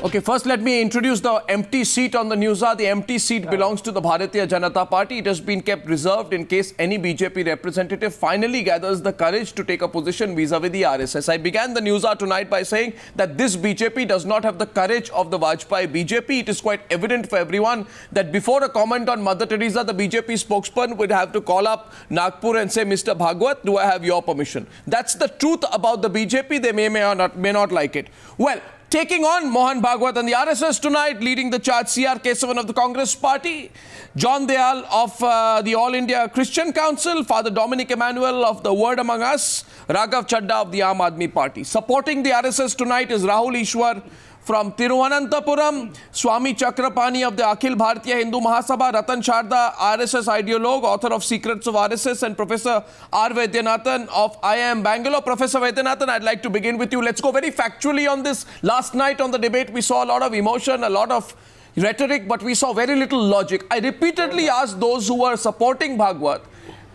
Okay, first let me introduce the empty seat on the Newshour. The empty seat belongs to the Bharatiya Janata Party. It has been kept reserved in case any BJP representative finally gathers the courage to take a position vis-a-vis the RSS. I began the Newshour tonight by saying that this BJP does not have the courage of the Vajpayee BJP. It is quite evident for everyone that before a comment on Mother Teresa, the BJP spokesperson would have to call up Nagpur and say, Mr. Bhagwat, do I have your permission? That's the truth about the BJP. They may not like it. Well, taking on Mohan Bhagwat and the RSS tonight, leading the charge, C.R. Kesavan of the Congress Party, John Dayal of the All India Christian Council, Father Dominic Emmanuel of the Word Among Us, Raghav Chadda of the Aam Aadmi Party. Supporting the RSS tonight is Rahul Ishwar from Thiruvananthapuram, Swami Chakrapani of the Akhil Bharatiya Hindu Mahasabha, Ratan Sharda, RSS ideologue, author of Secrets of RSS, and Professor R. Vaidyanathan of IIM Bangalore. Professor Vaidyanathan, I'd like to begin with you. Let's go very factually on this. Last night on the debate, we saw a lot of emotion, a lot of rhetoric, but we saw very little logic. I repeatedly asked those who were supporting Bhagwat,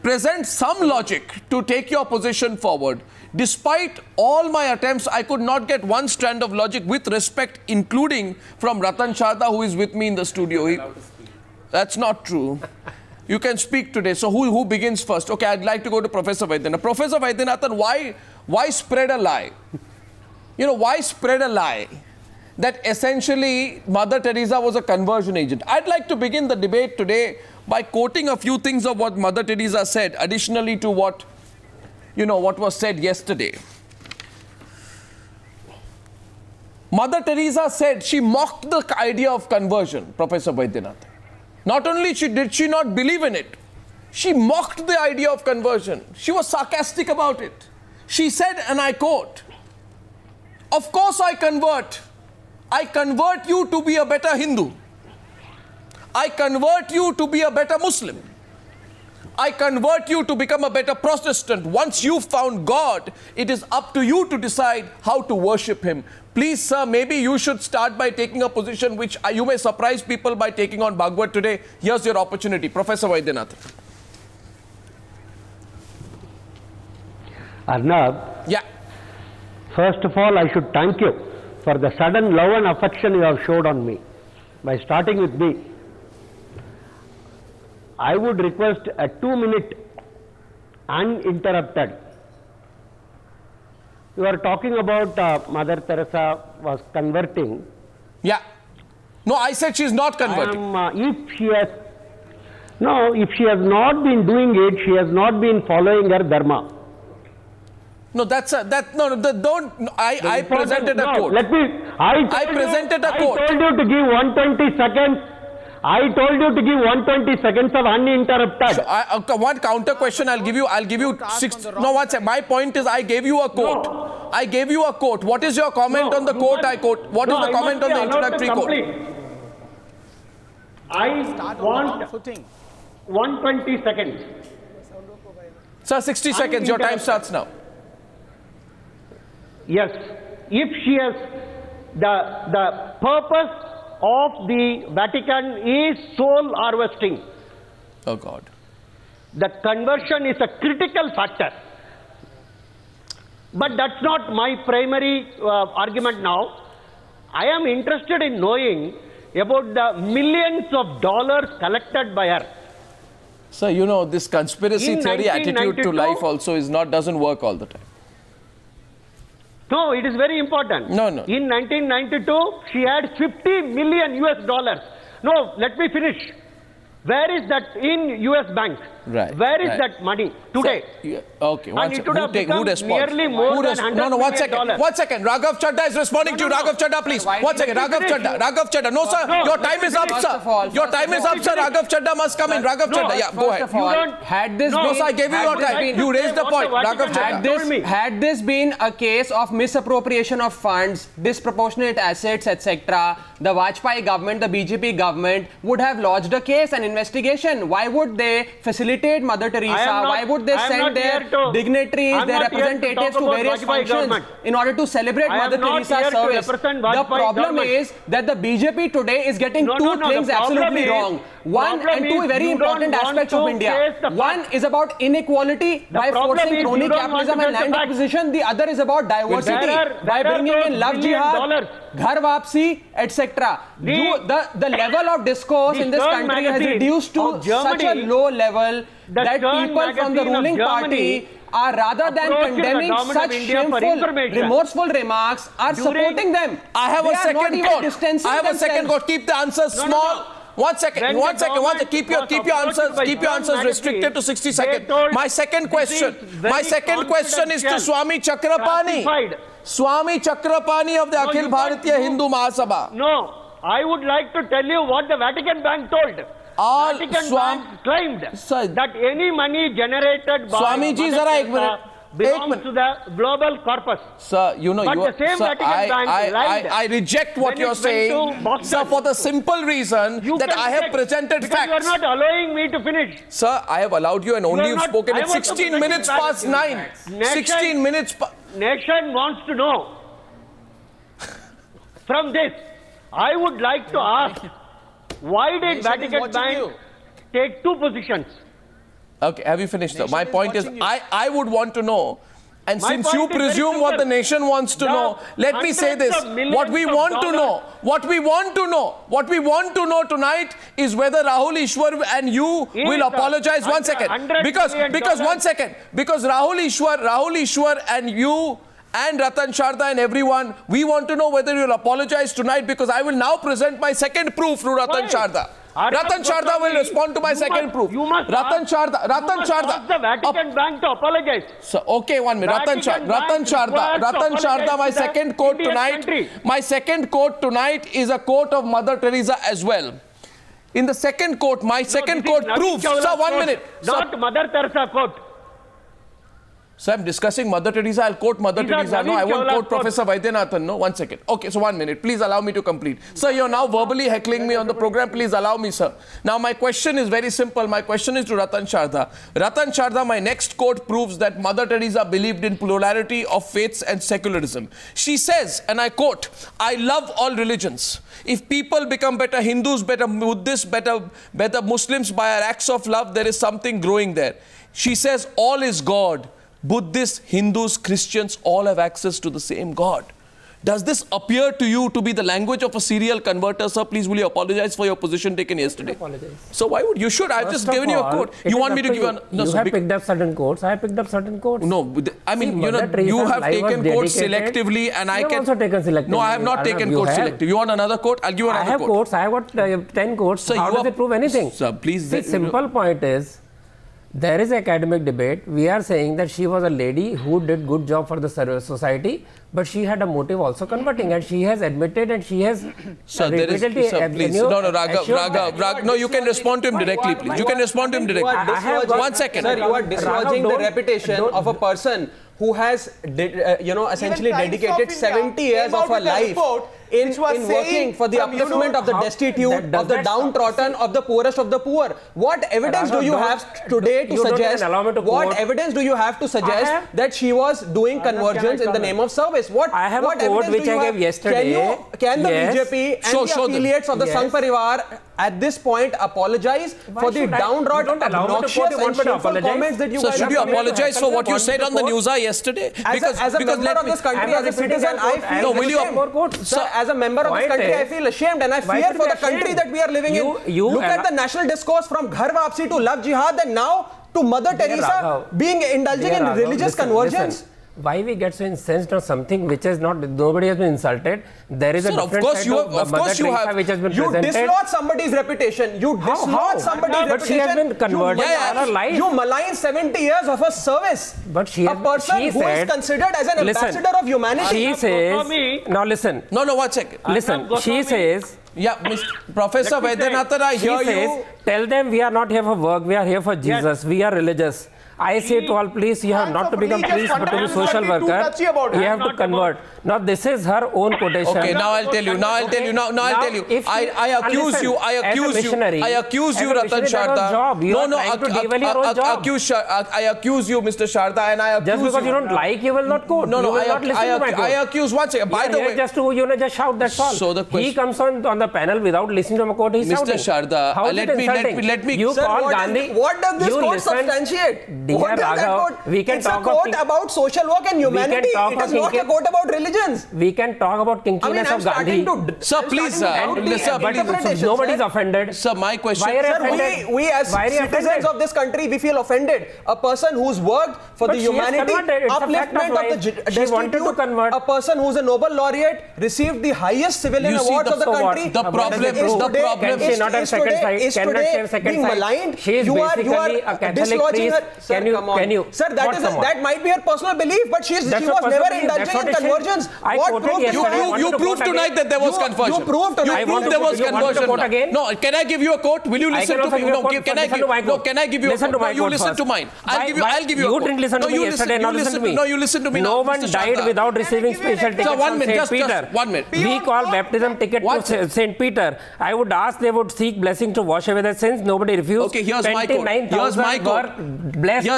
present some logic to take your position forward. Despite all my attempts, I could not get one strand of logic with respect, including from Ratan Sharda, who is with me in the studio. That's not true. You can speak today. So who begins first? Okay, I'd like to go to Professor Vaidyanathan. Professor Vaidyanathan, why spread a lie? You know, why spread a lie that essentially Mother Teresa was a conversion agent? I'd like to begin the debate today by quoting a few things of what Mother Teresa said, additionally to what was said yesterday. Mother Teresa said she mocked the idea of conversion, Professor Vaidyanathan. Not only did she not believe in it, she mocked the idea of conversion. She was sarcastic about it. She said, and I quote, "Of course I convert. I convert you to be a better Hindu. I convert you to be a better Muslim. I convert you to become a better Protestant. Once you've found God, it is up to you to decide how to worship Him." Please, sir, maybe you should start by taking a position which you may surprise people by taking on Bhagwat today. Here's your opportunity. Professor Vaidyanathan. Arnab, yeah. First of all, I should thank you for the sudden love and affection you have showed on me by starting with me. I would request a 2-minute uninterrupted. You are talking about Mother Teresa was converting. Yeah. No, I said she's not converting. If she has not been doing it, she has not been following her dharma. No, I presented a quote. I presented a quote. I told you to give 120 seconds. I told you to give 120 seconds of uninterrupted. So one counter question I'll give you 6. No, one second. My point is I gave you a quote. No. I gave you a quote. What is your comment on the quote I quote? What is the comment on the introductory quote? I want 120 seconds. Sir, 60 seconds. Your time starts now. Yes. If she has the purpose of the Vatican is soul harvesting. Oh God. The conversion is a critical factor. But that's not my primary argument now. I am interested in knowing about the millions of dollars collected by her. Sir, you know, this conspiracy theory attitude to life also doesn't work all the time. No, it is very important. No. In 1992, she had $50 million US. No, let me finish. Where is that in US bank? Right. Where is that money today? So, okay. And it would have become nearly more than $100 million. One second. Raghav Chadda is responding to you. Raghav Chadda, please. One second. Raghav Chadda. No, sir. Your time is up, sir. Your time is up, sir. Raghav Chadda must come in. Raghav Chadda. Yeah, go ahead. No, sir, I gave you your time. You raised the point. Raghav Chadda. Had this been a case of misappropriation of funds, disproportionate assets, etc., the Vajpayee government, the BJP government would have lodged a case and investigation. Why would they facilitate Mother Teresa? Why would they send their dignitaries, their representatives to various functions in order to celebrate Mother Teresa's service? The problem is that the BJP today is getting two things absolutely wrong. One and two very important aspects of India. One is about inequality by forcing crony capitalism and land acquisition. The other is about diversity by bringing in love jihad, ghar vapsi, etc. The level of discourse in this country has reduced to such a low level that people from the ruling party are, rather than condemning such shameful, remorseful remarks, are supporting them. I have a second quote. I have a second quote. Keep the answers small. One second. Keep your answers restricted to 60 seconds. My second question is to Swami Chakrapani. Swami Chakrapani of the Akhil Bharatiya Hindu Mahasabha. No, I would like to tell you what the Vatican Bank told. Vatican Bank claimed that any money generated by Mother belongs to the global corpus. Sir, you know, I reject what you're saying, sir, for the simple reason that I have presented facts. You are not allowing me to finish. Sir, I have allowed you and only you've spoken at 16 minutes past 9. 16 minutes past... Nation wants to know. From this, I would like to ask, why did Vatican Bank take two positions? Okay, have you finished, sir? My point is, I would want to know, and since you presume what the nation wants to know, let me say this. What we want to know tonight is whether Rahul Ishwar and you will apologize. One second. Because Rahul Ishwar and you and Ratan Sharda and everyone, we want to know whether you'll apologize tonight, because I will now present my second proof to Ratan Sharda. Ratan Sharda will respond to my second proof. Ratan Sharda. Ask the Vatican Bank to apologize. So, okay, 1 minute. Ratan Sharda, my second quote tonight. My second quote tonight is a quote of Mother Teresa as well. In the second quote, my second quote proves. Sir, 1 minute. Not Mother Teresa quote. So I'm discussing Mother Teresa. I'll quote Mother Teresa. No, I won't quote Professor Vaidyanathan. No, 1 second. Okay, so 1 minute. Please allow me to complete. Sir, you're now verbally heckling me on the program. Please allow me, sir. Now, my question is very simple. My question is to Ratan Sharda. Ratan Sharda, my next quote proves that Mother Teresa believed in plurality of faiths and secularism. She says, and I quote, "I love all religions. If people become better Hindus, better Buddhists, better Muslims by our acts of love, there is something growing there." She says, all is God. Buddhists, Hindus, Christians all have access to the same God. Does this appear to you to be the language of a serial converter, sir? Please, will you apologize for your position taken yesterday? So why would you should? I've just given you a quote. You want me to give you no, you have picked up certain quotes. I have picked up certain quotes. No, I mean, you have taken quotes selectively, and I can. Also taken selectively. No, I have not taken quotes selectively. You want another quote? I'll give you another quote. I have quotes. I have got 10 quotes. So how does it prove anything? Sir, please. The simple point is, there is academic debate. We are saying that she was a lady who did good job for the society, but she had a motive also converting, and she has admitted, and she has. Sir, there is. Sir, please. No, Raghav. No, you can respond to him directly, please. You can respond to him directly. 1 second. Sir, you are dislodging the reputation of a person who has, essentially dedicated 70 years of her life in working for the upliftment of the destitute, of the downtrodden, of the poorest of the poor. What evidence do you have today to suggest? What evidence do you have to suggest that she was doing conversions in the name of service? What quote which I gave yesterday. Can the BJP and the affiliates of the Sangh Parivar at this point apologize for the downtrodden, obnoxious and shameful comments that you guys have made? So should you apologize for what you said on the Newshour yesterday? As a member of this country, as a citizen, I feel ashamed. Sir, as a member of this country, I feel ashamed, and I fear for the country that we are living in. Look at the national discourse from Ghar Vapsi to Love Jihad, and now to Mother Teresa indulging in religious conversions. Why we get so incensed on something which is not, nobody has been insulted. There is a different side of Mother Teresa which has been presented. You dislodge somebody's reputation. You dislodge somebody's reputation. But she has been converted all her life. You malign 70 years of her service. But she has, a person who is considered as an ambassador of humanity. She says, now listen. No, 1 second. Listen, she says, yeah, Professor Vaidyanathan, I hear you. Tell them we are not here for work, we are here for Jesus, we are religious. I say to all, please, you have not to become priest, but to be social worker. You have to convert. Now, this is her own quotation. Okay, now I'll tell you. Now I'll tell you. Now I'll tell you. I accuse you. I accuse you, Ratan Sharda. No, I accuse you, Mr. Sharda, and I accuse just because you don't like, you will not quote. No, I accuse one second. By the way, just to just shout. That's all. So the question, he comes on the panel without listening to my quote. He's shouting. Mr. Sharda, let me. You call Gandhi. What does this quote substantiate? What does that quote? We can talk a quote about social work and humanity. It is not a quote about religions. We can talk about kinkiness of Gandhi. Sir, please, sir. Nobody is offended. Sir, my question. Sir, we as citizens of this country, we feel offended. A person who's worked for the humanity, upliftment of the destitute, a person who's a Nobel laureate, received the highest civilian awards of the country. The problem is today being maligned. You are dislodging her. Sir, can you? Sir, that might be her personal belief, but she was never indulging in conversions. You proved tonight that there was conversion. You proved tonight there was conversion. No, can I give you a quote? Will you listen to me? No, can I give you a quote? No, you listen to mine. I'll give you a quote. You didn't listen to me yesterday, now listen to me. No, you listen to me now. No one died without receiving special tickets from St. Peter. 1 minute. We call baptism ticket to St. Peter. I would ask they would seek blessing to wash away their sins. Nobody refused. Okay, here's my quote. Here's my quote.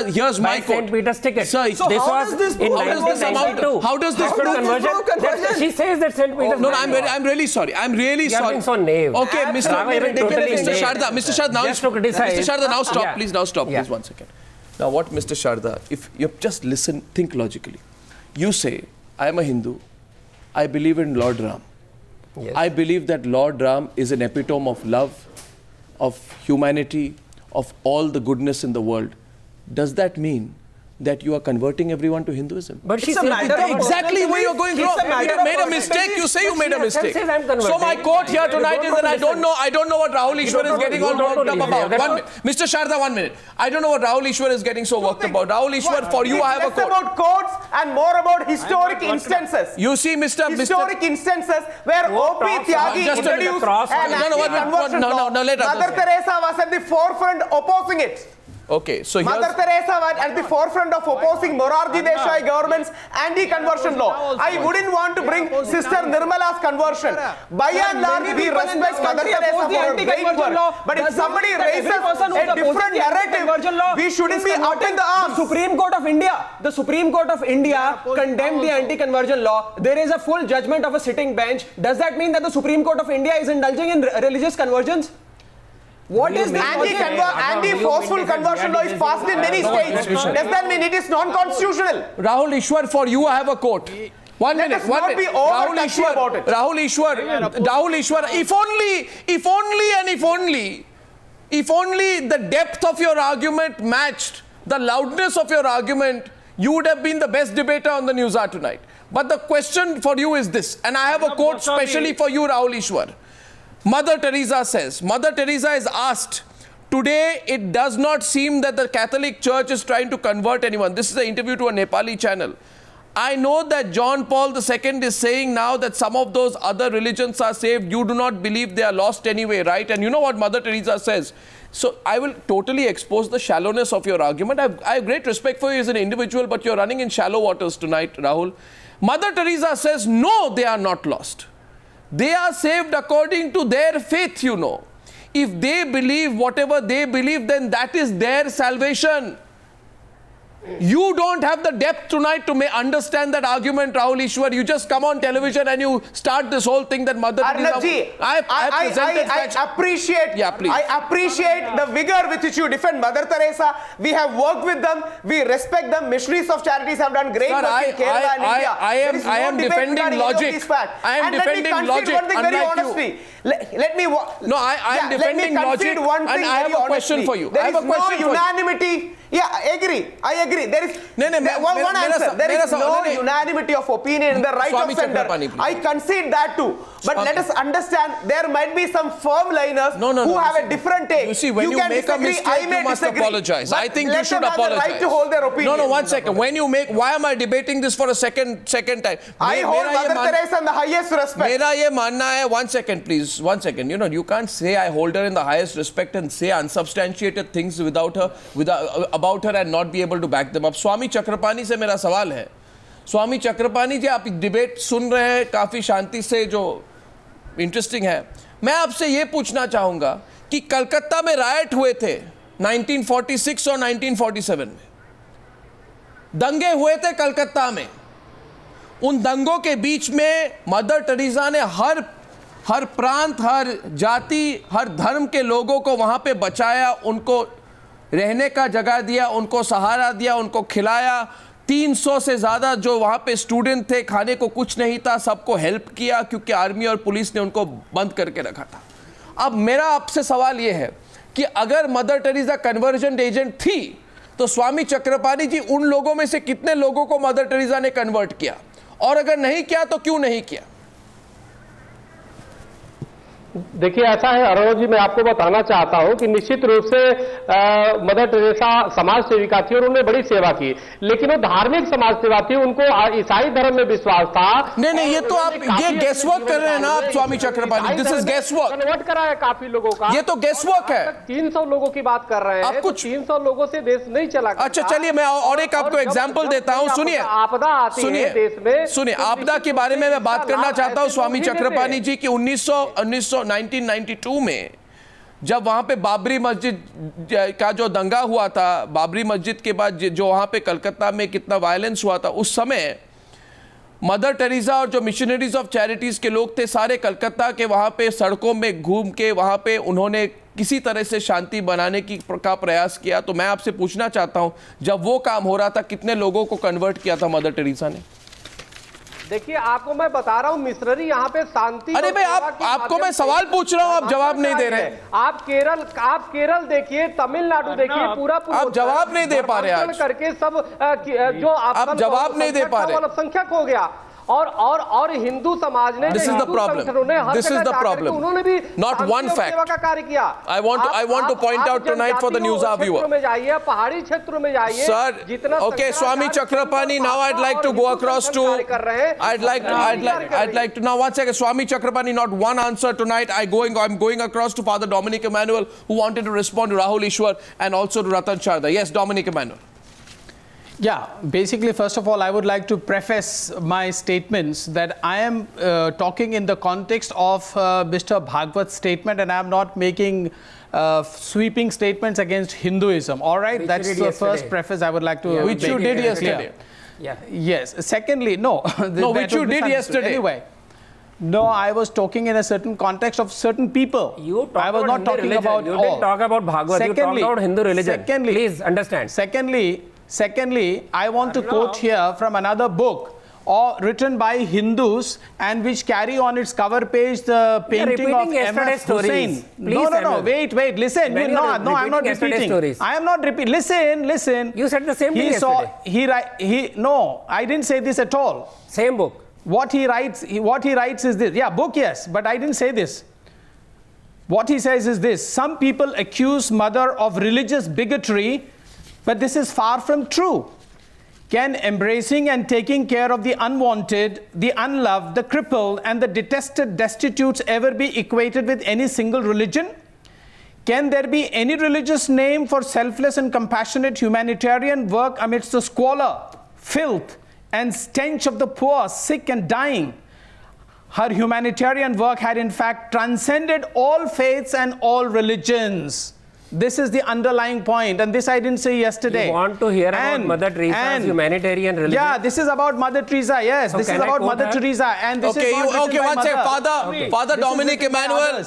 Here's my quote. St. Peter's ticket. Sir, this was in 1992. How does this prove conversion? She says that St. Peter's. No, I'm really sorry. I'm really sorry. You're so naive. Okay, Mr. Sharda, Mr. Sharda, now stop. Please, now stop. Please, 1 second. Now, what, Mr. Sharda, if you just listen, think logically. You say, I am a Hindu. I believe in Lord Ram. Yes. I believe that Lord Ram is an epitome of love, of humanity, of all the goodness in the world. Does that mean that you are converting everyone to Hinduism? But she said exactly where you're going wrong. You made a mistake. You say you made a mistake. So my quote here tonight is that I don't know what Rahul Ishwar is getting all worked up about. 1 minute. Mr. Sharda, 1 minute. I don't know what Rahul Ishwar is getting so worked about. Rahul Ishwar, for you I have a quote. Less about quotes and more about historic instances. You see, Historic instances where O.P. Tyagi introduced an anti-conversion law. Mother Teresa was at the forefront opposing it. Okay, so Mother Teresa was at the forefront of opposing Morarji Desai government's anti-conversion law. I wouldn't want to bring Sister Nirmala's conversion. By and large, we respect Mother Teresa for her great work. But if somebody raises a different narrative, we shouldn't be up in the arms. The Supreme Court of India condemned the anti-conversion law. There is a full judgment of a sitting bench. Does that mean that the Supreme Court of India is indulging in religious conversions? What is the anti-forceful conversion law is passed in many states? Does that mean it is non-constitutional? Rahul Ishwar, for you I have a quote. 1 minute. Rahul Ishwar, if only the depth of your argument matched the loudness of your argument, you would have been the best debater on the Newshour tonight. But the question for you is this, and I have a quote specially for you, Rahul Ishwar. Mother Teresa says, Mother Teresa is asked, today it does not seem that the Catholic Church is trying to convert anyone. This is an interview to a Nepali channel. I know that John Paul II is saying now that some of those other religions are saved. You do not believe they are lost anyway, right? And you know what Mother Teresa says? So I will totally expose the shallowness of your argument. I have great respect for you as an individual, but you're running in shallow waters tonight, Rahul. Mother Teresa says, no, they are not lost. They are saved according to their faith, you know. If they believe whatever they believe, then that is their salvation. You don't have the depth tonight to understand that argument, Rahul Ishwar. You just come on television and you start this whole thing that Mother Teresa... I appreciate the vigor with which you defend Mother Teresa. We have worked with them. We respect them. Missionaries of Charities have done great work in Kerala and India. I am defending logic. I am defending logic, unlike you. Let me... No, I am defending logic, and I have a question for you. There is no unanimity. Yeah, I agree. There is one answer. There is no unanimity of opinion in the right of center. I concede that too. But let us understand, there might be some firm liners who have a different take. You see, when you make a mistake, you must apologize. I think you should apologize. Let them have the right to hold their opinion. No, 1 second. When you make, why am I debating this for a second time? I hold Mother Teresa in the highest respect. Mera ye manna hai, 1 second, please. 1 second. You know, you can't say I hold her in the highest respect and say unsubstantiated things without her, about her and not be able to back them up. स्वामी चक्रपाणी से मेरा सवाल है, स्वामी चक्रपाणी जी आप debate सुन रहे हैं काफ़ी शांति से, जो इंटरेस्टिंग है। मैं आपसे ये पूछना चाहूँगा कि कलकत्ता में राइट हुए थे 1946 और 1947 में, दंगे हुए थे कलकत्ता में। उन दंगों के बीच में मदर टेरेसा ने हर प्रांत, हर जाति, हर धर्म के लोगों को वहाँ पे बचाया, उनको रहने का जगह दिया, उनको सहारा दिया, उनको खिलाया। 300 से ज़्यादा जो वहाँ पे स्टूडेंट थे, खाने को कुछ नहीं था, सबको हेल्प किया क्योंकि आर्मी और पुलिस ने उनको बंद करके रखा था। अब मेरा आपसे सवाल ये है कि अगर मदर टेरेसा कन्वर्जन एजेंट थी तो स्वामी चक्रपाणी जी उन लोगों में से कितने लोगों को मदर टेरेसा ने कन्वर्ट किया, और अगर नहीं किया तो क्यों नहीं किया? देखिए ऐसा है अरोड़ा जी, मैं आपको बताना चाहता हूं कि निश्चित रूप से मदर टेरेसा समाज सेविका थी और उन्होंने बड़ी सेवा की, लेकिन वो धार्मिक समाज सेवा थी, उनको ईसाई धर्म में विश्वास था। नहीं, ये तो आप ये गेसवर्क कर रहे हैं ना आप स्वामी चक्रपाणी, दिस इज गेसवर्क। कन्वर्ट करा है काफी लोगों का, ये तो गेसवर्क है। 300 लोगों की बात कर रहे हैं, आप कुछ 300 लोगों से देश नहीं चला। अच्छा चलिए मैं और एक आपको एग्जाम्पल देता हूं, सुनिए। आपदा आती है देश में, सुनिए आपदा के बारे में मैं बात करना चाहता हूं स्वामी चक्रपाणी जी की 1992 में जब वहां पे बाबरी मस्जिद का जो दंगा हुआ था, बाबरी मस्जिद के बाद जो वहां पे कलकत्ता में कितना वायलेंस हुआ था, उस समय मदर टेरेसा और जो मिशनरीज ऑफ चैरिटीज के लोग थे सारे कलकत्ता के वहां पे सड़कों में घूम के वहां पे उन्होंने किसी तरह से शांति बनाने का प्रयास किया। तो मैं आपसे पूछना चाहता हूं, जब वो काम हो रहा था कितने लोगों को कन्वर्ट किया था मदर टेरेसा ने? देखिए आपको मैं बता रहा हूं, मिशनरी यहाँ पे शांति। अरे भाई आपको मैं सवाल पूछ रहा हूं, आप जवाब नहीं दे रहे। आप केरल देखिए, तमिलनाडु देखिए, पूरा आप जवाब नहीं दे पा रहे आज करके सब जो आप जवाब नहीं दे पा रहे, अल्पसंख्यक हो गया। और हिंदू समाज ने, this is the problem, उन्होंने भी not one fact सेवा का कार्य किया। I want to point out tonight for the Newshour viewer, में जाइए, पहाड़ी क्षेत्रों में जाइए, sir, okay Swami Chakrapani, now I'd like to go across to I'd like to now one second Swami Chakrapani, not one answer tonight. I'm going across to Father Dominic Emmanuel, who wanted to respond to Rahul Ishwar and also to Ratan Sharda. Yes, Dominic Emmanuel. Yeah, basically, first of all, I would like to preface my statements that I am talking in the context of Mr. Bhagwat's statement, and I am not making sweeping statements against Hinduism. All right, that's the first preface I would like to which you did yesterday. Yeah. Yes. Secondly, no. No, which you did yesterday. Anyway. No, I was talking in a certain context of certain people. I was not talking about all. You didn't talk about Bhagwat. You talked about Hindu religion. Secondly, please understand. Secondly, I want to quote here from another book written by Hindus and which carry on its cover page the painting of M.F. Hussain. No, wait, listen. No, I'm not repeating. I am not repeating. Listen. You said the same thing yesterday. No, I didn't say this at all. Same book. What he writes is this. Yeah, book, yes, but I didn't say this. What he says is this: some people accuse mother of religious bigotry, but this is far from true. Can embracing and taking care of the unwanted, the unloved, the crippled, and the detested destitutes ever be equated with any single religion? Can there be any religious name for selfless and compassionate humanitarian work amidst the squalor, filth, and stench of the poor, sick, and dying? Her humanitarian work had in fact transcended all faiths and all religions. This is the underlying point, and this I didn't say yesterday. You want to hear about Mother Teresa's humanitarian religion? Yeah, this is about Mother Teresa. Yes, this is about Mother Teresa, and this is not one second, Father Dominic Emmanuel,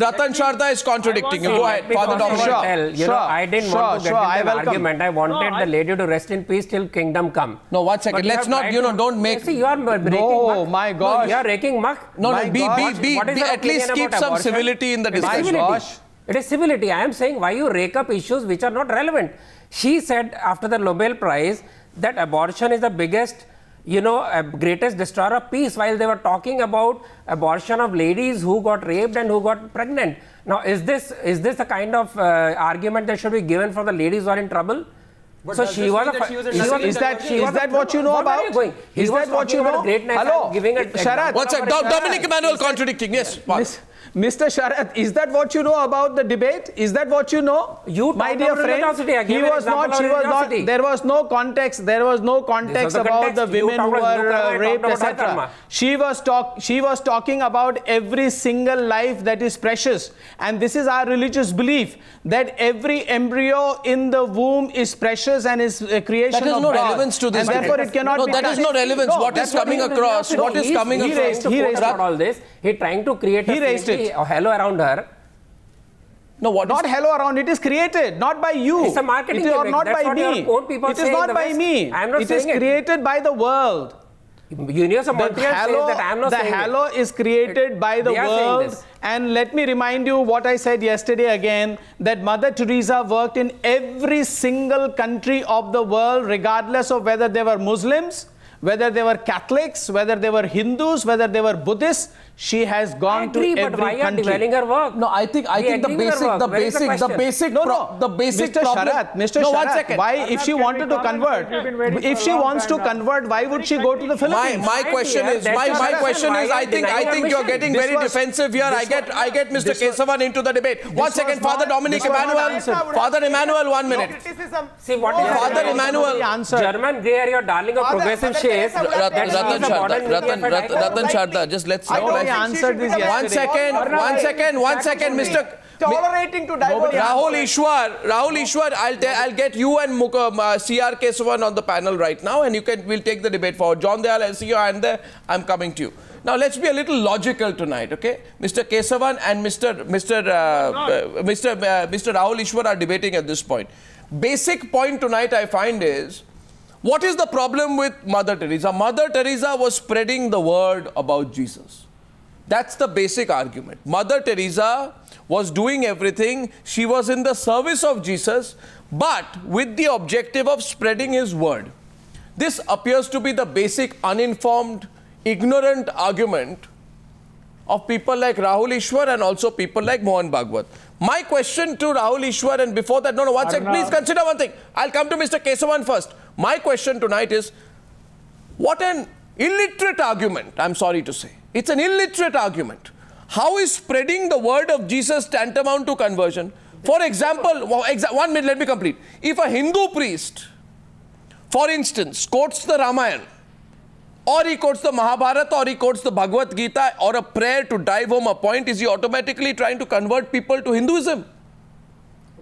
Ratan Sharda is contradicting you. Go ahead, Father Dominic. Sure. I didn't want to get into an argument. I wanted the lady to rest in peace till kingdom come. No, 1 second. Let's not, don't make. See, you are breaking muck. Oh my gosh. You are breaking muck. No, at least keep some civility in the discussion. It is civility. I am saying why you rake up issues which are not relevant. She said after the Nobel Prize that abortion is the biggest, greatest destroyer of peace, while they were talking about abortion of ladies who got raped and who got pregnant. Now, is this the kind of argument that should be given for the ladies who are in trouble? But so she was is that what you know about? Is that what you know? Hello, giving a Sharat. What's that? Dominic Emmanuel contradicting. Yes. Mr. Sharath, is that what you know about the debate? Is that what you know? My dear friend, he was not, she was not, there was no context about the women who were raped, etc. She was talking about every single life that is precious. And this is our religious belief, that every embryo in the womb is precious and is a creation of God. That has no relevance to this. And therefore it cannot be. That is no relevance. What is coming across? What is coming across? He raised all this. He trying to create a halo around her. No, not halo around. It is created, not by you. It's a marketing gimmick. Not by me. It is not by me. It is created by the world. University of Montreal says that I am not saying it. The halo is created by the world. And let me remind you what I said yesterday again, that Mother Teresa worked in every single country of the world, regardless of whether they were Muslims, whether they were Catholics, whether they were Hindus, whether they were Buddhists. She has gone to every country. But why are you dwelling her work? No, I think the basic problem. Mr. Sharath, why, if she wanted to convert, if she wants to convert, why would she go to the Philippines? My question is, I think you're getting very defensive here. I get Mr. Kesavan into the debate. 1 second, Father Dominic Emmanuel. Father Emmanuel, 1 minute. See what is Father Emmanuel. German grey area, darling of progressive shades. Ratan Sharda, just let's I answered this yesterday. One second, Mr. Tolerating to diverse. Rahul Ishwar, I'll get you and CR Kesavan on the panel right now, and we'll take the debate forward. John Dayal, I see your hand there. I'm coming to you. Now let's be a little logical tonight, okay? Mr. Kesavan and Mr. Rahul Ishwar are debating at this point. Basic point tonight I find is, what is the problem with Mother Teresa? Mother Teresa was spreading the word about Jesus. That's the basic argument. Mother Teresa was doing everything. She was in the service of Jesus, but with the objective of spreading his word. This appears to be the basic uninformed, ignorant argument of people like Rahul Ishwar and also people like Mohan Bhagwat. My question to Rahul Ishwar, and before that, no, 1 second, please consider one thing. I'll come to Mr. Kesavan first. My question tonight is, what an illiterate argument, I'm sorry to say. It's an illiterate argument. How is spreading the word of Jesus tantamount to conversion? For example, 1 minute, let me complete. If a Hindu priest, for instance, quotes the Ramayana, or he quotes the Mahabharata, or he quotes the Bhagavad Gita, or a prayer to drive home a point, is he automatically trying to convert people to Hinduism?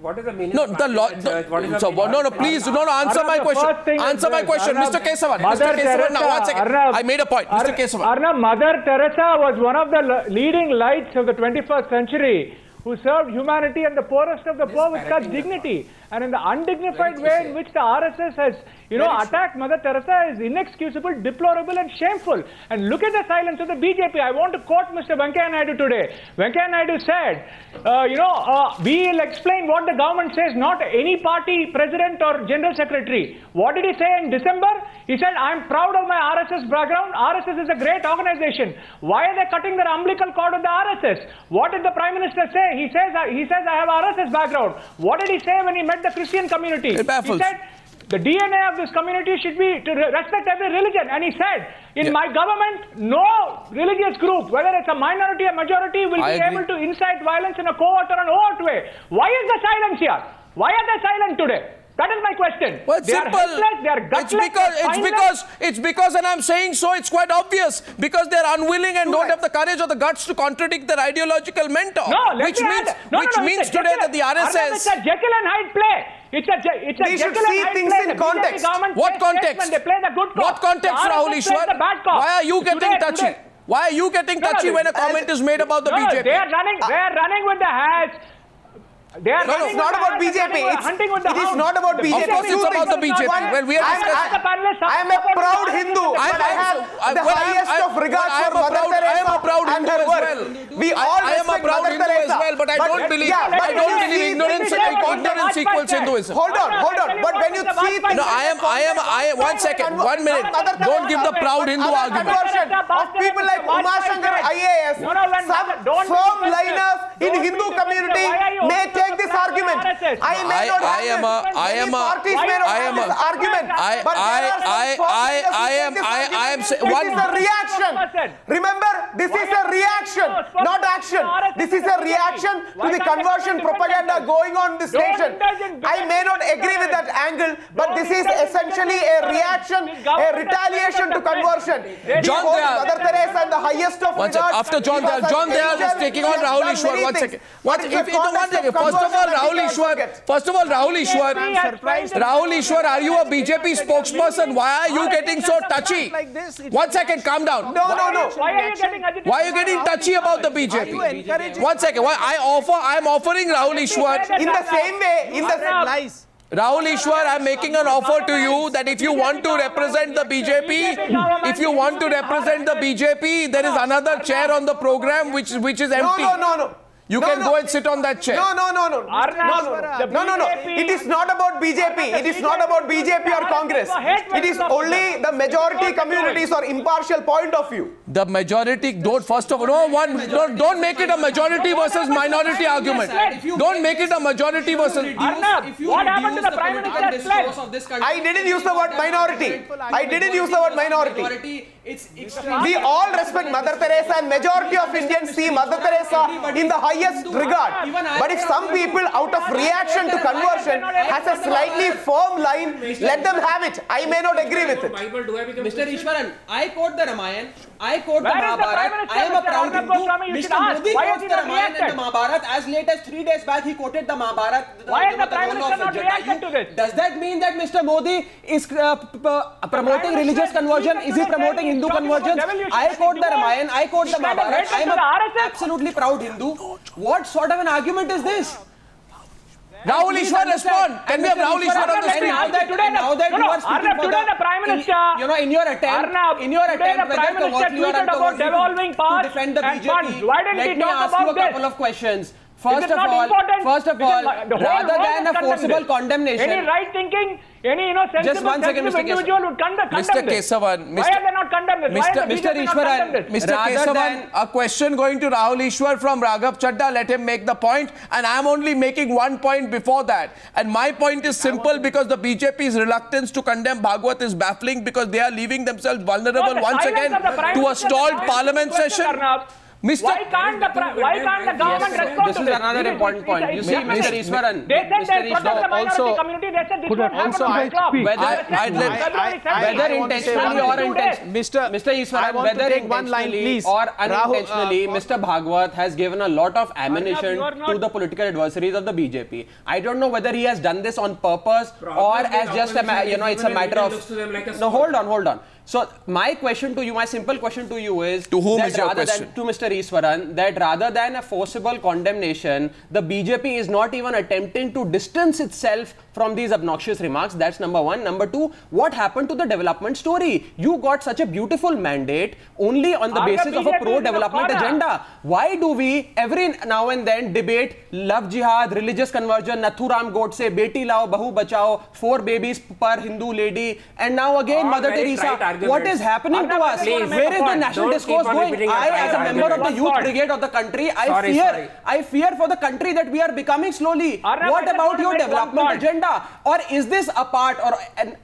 What is the meaning? No, please, answer my question. Answer my question, Mr. Kesavan. Mr. Kesavan, now 1 second. I made a point, Mr. Kesavan. Mother Teresa was one of the leading lights of the 21st century, who served humanity and the poorest of the poor with such dignity. And in the undignified way in which the RSS has, attacked Mother Teresa is inexcusable, deplorable and shameful. And look at the silence of the BJP. I want to quote Mr. Venkaiah Naidu today. Venkaiah Naidu said, we will explain what the government says, not any party president or general secretary. What did he say in December? He said, I am proud of my RSS background. RSS is a great organization. Why are they cutting their umbilical cord with the RSS? What did the Prime Minister say? He says I have RSS background. What did he say when he met the Christian community? He said, the DNA of this community should be to respect every religion. And he said, in my government, no religious group, whether it's a minority or majority, will be able to incite violence in a covert or an overt way. Why is the silence here? Why are they silent today? That is my question. Well, it's simple. They are gutless, it's because, and I'm saying so, it's quite obvious, because they're unwilling and don't have the courage or the guts to contradict their ideological mentor. Which means today that the RSS... It's a Jekyll and Hyde play. It's a Jekyll and Hyde things play. In context. What context? They play the good cop. What context, Rahul Ishwar? Why are you getting touchy? Why are you getting touchy when a comment is made about the BJP? They are running with the hats. They are it's not about BJP. It is not about BJP. Of course, it's about the BJP. Well, we are I am a proud Hindu. I have the highest of regards for Mother Teresa and her work. We all respect Mother Teresa. But I don't believe ignorance equals Hinduism. Hold on. But when you see things... No, I am 1 second, 1 minute. Don't give the proud Hindu argument. Of people like Umashankar IAS, some firm liners in Hindu community may take this argument. this? I may not have this. Many parties may not have this argument. But this is a reaction. Remember, this is a reaction, not action. This is a reaction to the conversion propaganda going on in this nation. I may not agree with that angle, but this is essentially a reaction, a retaliation to conversion. John Dayal. Mother Teresa and the highest of regards. After John Dayal is taking on Rahul Ishwar. 1 second. First of all, Rahul Ishwar, are you a BJP spokesperson? Why are you getting so touchy? 1 second, calm down. No. Why are you getting agitated? Why are you getting touchy about the BJP? 1 second. I'm offering Rahul Ishwar. In the same way, lies. Rahul Ishwar, I'm making an offer to you that if you want to represent the BJP, there is another chair on the program which is empty. No. You can go and sit on that chair. No. It is not about BJP. It is not about BJP or Congress. It is only the majority communities or impartial point of view. The majority, don't make it a majority versus minority argument. Don't make it a majority versus... What happened to the Prime Minister's pledge? I didn't use the word minority. We all respect Mother Teresa, and majority of Indians see Mother Teresa in the highest regard. But if some people out of reaction to conversion has a slightly firm line, let them have it. I may not agree with it. Mr. Ishwaran, I quote the Ramayana, I quote the Mahabharata. I am a proud Hindu. Mr. Modi quotes the Ramayana and the Mahabharata. As late as 3 days back, he quoted the Mahabharata. Why is the Prime Minister not reacted to this? Does that mean that Mr. Modi is promoting religious conversion? Is he promoting Hindu conversion? I quote the Ramayana, I quote the Mahabharata. I am an absolutely proud Hindu. What sort of an argument is this? Rahul Ishwar, respond. Can we have Rahul Ishwar on the screen? Now that you are speaking for the Prime Minister, in your attempt, Prime Minister tweeted about devolving powers to defend the and BJP, funds. Why didn't he talk about this? Let me ask you a couple of questions. First of all, rather than a forcible condemnation, any right thinking, any sensible individual would condemn Mr. this. Kesavan, Why are they not condemned this? Mr. Ishwaran, Mr. Kesavan, a question going to Rahul Ishwar from Raghav Chadda. Let him make the point, and I am only making 1 point before that. And my point is simple, because the BJP's reluctance to condemn Bhagwat is baffling, because they are leaving themselves vulnerable once again to a stalled parliament session. Why can't the government respond to this? This is another important point. You see, Mr. Ishwaran, they said they protect the minority community. They said this won't happen. Whether intentionally or unintentionally, Mr. Ishwaran, whether intentionally or unintentionally, Mr. Bhagwat has given a lot of ammunition to the political adversaries of the BJP. I don't know whether he has done this on purpose or as just a it's a matter of. No, hold on. So my question to you, my simple question to you is, to whom is your question? To Mr. Ishwaran, that rather than a forcible condemnation, the BJP is not even attempting to distance itself from these obnoxious remarks. That's number one. Number two, what happened to the development story? You got such a beautiful mandate only on the basis of a pro-development agenda. Why do we every now and then debate love jihad, religious conversion, Nathuram Godse, Beti Lao, Bahu Bachao, 4 babies per Hindu lady, and now again Mother Teresa? What is happening to us? Where is the national discourse going? I, as a member of the youth brigade of the country, I fear for the country that we are becoming slowly. What about your development agenda? Or is this a part,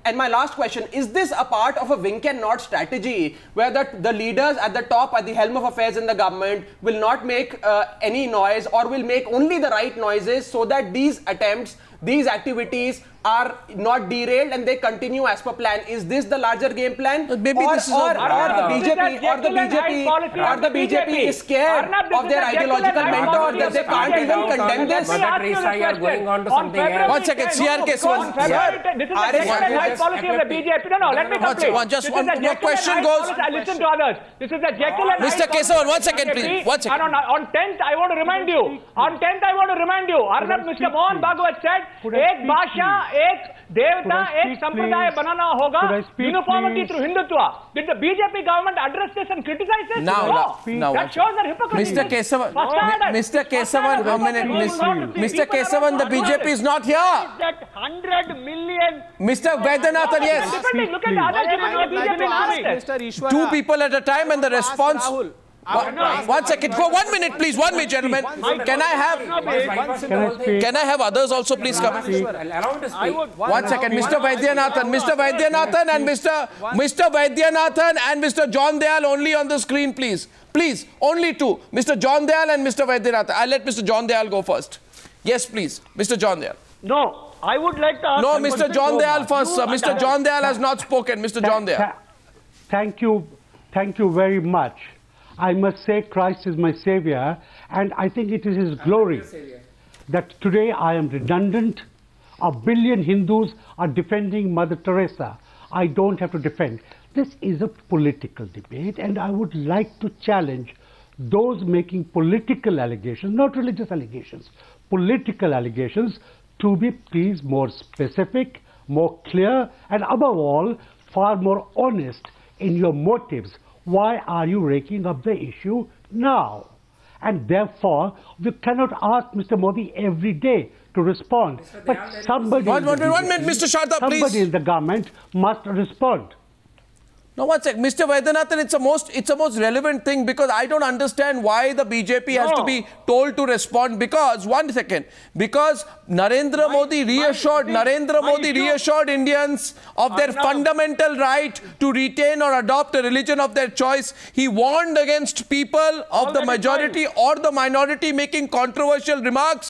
and my last question, is this a part of a wink and nod strategy where the leaders at the top, at the helm of affairs in the government will not make any noise, or will make only the right noises so that these attempts, these activities are not derailed and they continue as per plan? Is this the larger game plan? Maybe or this is the BJP is scared of their ideological mentor that they can't even condemn this? Mother Teresa, you are going on to something else. 1 second, CRK. This is the policy of the BJP. No, let me complete. Just one question goes. Listen to others. This is the Jekyll and Hyde. Mr. Kesavan, 1 second, please. 1 second. And on 10th, I want to remind you. Arnab, Mr. Mohan Bhagwat said, एक भाषा, एक देवता, एक संप्रदाय बनाना होगा, uniformity through Hindutva. Did the BJP government address this and criticize this? No. That shows their hypocrisy. Mr. Kesavan, a minute. Mr. Kesavan, the BJP is not here. That 100 million. Mr. Vaidyanathan, yes. Look at the other BJP. 2 people at a time, and the response. One second. Go 1 minute, please. 1 minute, gentlemen. Can I have others also, please come? One second. Mr. Vaidyanathan. Mr. Vaidyanathan and Mr. Vaidyanathan and Mr. John Dayal only on the screen, please. Please, only two. Mr. John Dayal and Mr. Vaidyanathan. I'll let Mr. John Dayal go first. Yes, please. Mr. John Dayal. No, I would like to ask... No, Mr. John Dayal first, sir. Mr. John Dayal has not spoken. Mr. John Dayal. Thank you very much. I must say Christ is my Savior, and I think it is His glory that today I am redundant. 1 billion Hindus are defending Mother Teresa. I don't have to defend. This is a political debate, and I would like to challenge those making political allegations, not religious allegations, political allegations, to be please more specific, more clear, and above all, far more honest in your motives. Why are you raking up the issue now? And therefore, we cannot ask Mr. Modi every day to respond. But somebody... One minute, Mr. Sharda, please. Somebody in the government must respond. No, one sec. Mr. Vaidyanathan, it's a most relevant thing because I don't understand why the BJP has to be told to respond because, one second, because Narendra Modi reassured Indians of their fundamental right to retain or adopt a religion of their choice. He warned against people of the majority or the minority making controversial remarks